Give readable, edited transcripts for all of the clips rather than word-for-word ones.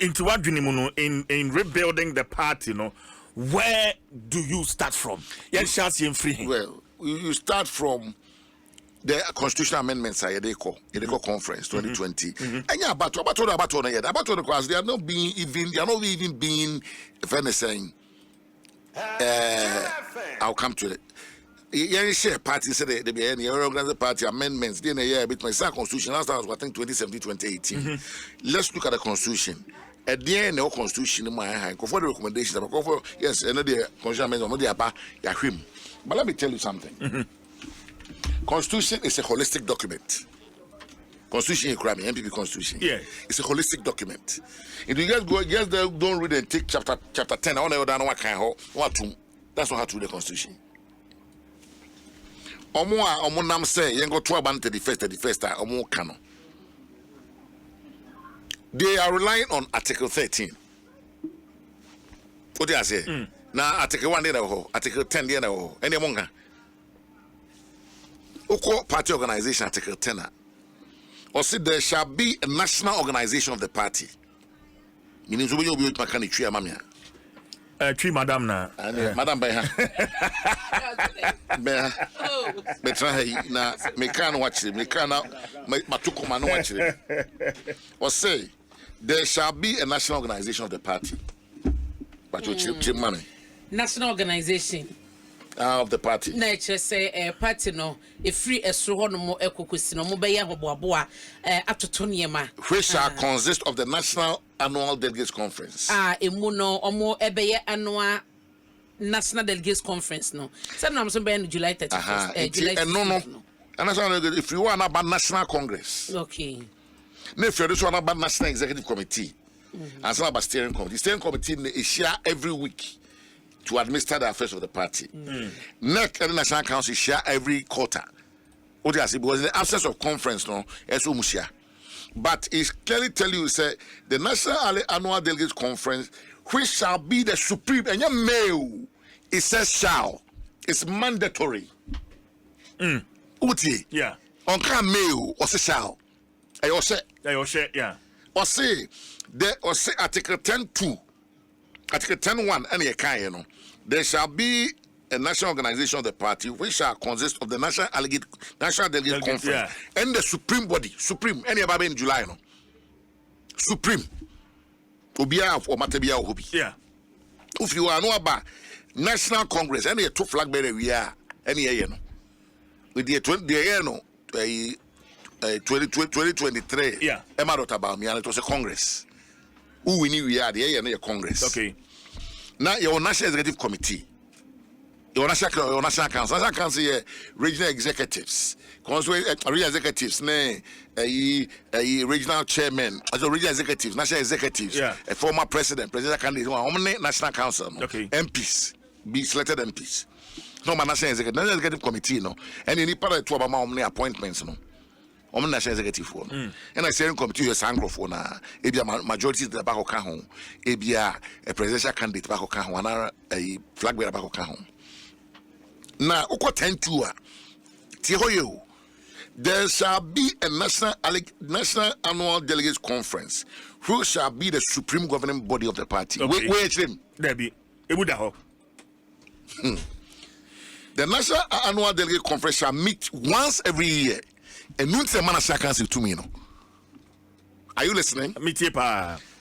into what in rebuilding the party, where do you start from? Well, you start from the constitutional amendments are Edeko conference 2020. And yeah, but they are not even being if anything. I'll come to it. Yeah, share party said they be any organized party amendments. Then a year bit my constitution. Last time was I think 2017-2018. Let's look at the constitution. At the end, no constitution in my hand. Go for the recommendations. Go for yes, another constitutional amendment. But let me tell you something. Constitution is a holistic document. Constitution, NPP Constitution. Yeah, it's a holistic document. If you guys don't read and take chapter 10, I want to know what to. That's not how to read the Constitution. Omo nam say yengo 31st omo kano. They are relying on Article 13. What do I say? Now Article 1 there, Article 10 there, any monga. Oko party organization Article 10. Or say there shall be a national organization of the party. Meaning so you be makani tree mamia. Tree madam na. Madam by her. Betra na me can watch it. Me can matuko manu watch it. Or say there shall be a national organization of the party. But you chip money. National organization of the party. Nature say party no a free a so no more ecoquist no mobile boa up to Tonyama. Which shall consist of the National Annual Delegates Conference. Emuno or ebeye annual National Delegates Conference no. Some I'm saying July 31st. July no. And if you want about National Congress. Okay. No, if you just want about National Executive Committee. And some about steering committee. Steering committee is share every week to administer the affairs of the party. NEC and the National Council share every quarter. What do I say? Because in the absence of conference, no, it's share. But it clearly tell you, say the National Annual Delegates Conference, which shall be the supreme, and your mail, it says shall. It's mandatory. Uti. Yeah. On can mail or say shall. I say. Yeah. Or say Article 10(2). Article 10(1) and you know, there shall be a national organization of the party which shall consist of the National Delegate Conference and the supreme body, any about in July, no. Supreme. Obia or Matabia Hobi. Yeah. If you are know about National Congress, any two flag bearer we are any year, no. With the 2023. Yeah. Emma wrote about me, and it was a Congress. Who we knew we are the year Congress. Okay. Now your National Executive Committee, your National Council, National Council, regional executives, regional executives, regional chairman, also regional executives, national executives, a former presidential candidate, National Council, MPs, be selected MPs. No, my National Executive Committee, no, and you need part of my appointments, no. National Executive for and I say committee is anglo for na ebia majority the back ka ho ebia a presidential candidate back ka ho and a flag bearer back ka ho na uko 10-2 ti hoyo there shall be a national annual delegates conference who shall be the supreme governing body of the party. Wait them there be ebuda ho. The national annual delegate conference shall meet once every year. And noon say man council to me, no. Are you listening?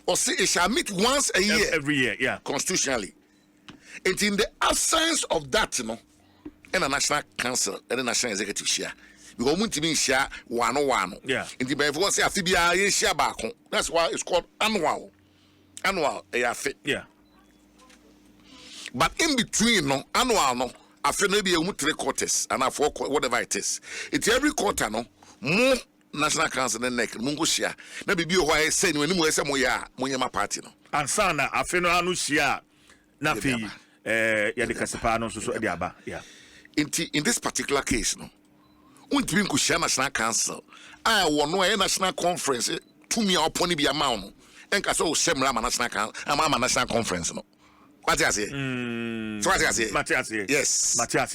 Or say it shall meet once a year. Every year, yeah. Constitutionally. And in the absence of that, and a national council and a national executive share. We want to be share 101. Yeah. And the before say a share back. That's why it's called annual. Annual, yeah. But in between, no, annual, no. I feel maybe a 3 quarters and a 4 whatever it is. It's every quarter, no. More National Council and neck, Mungo share. Maybe be why I say when you say Moya party, no. And Sana, I feel no share. Nafi, Yadikasapano, so Diaba, yeah. In this particular case, no. Won't be share National Council. I want no national conference to me upon the amount. And Casso Semra National Council, I'm a national conference, no. What I say? So what I say? Matias, yes. Matias.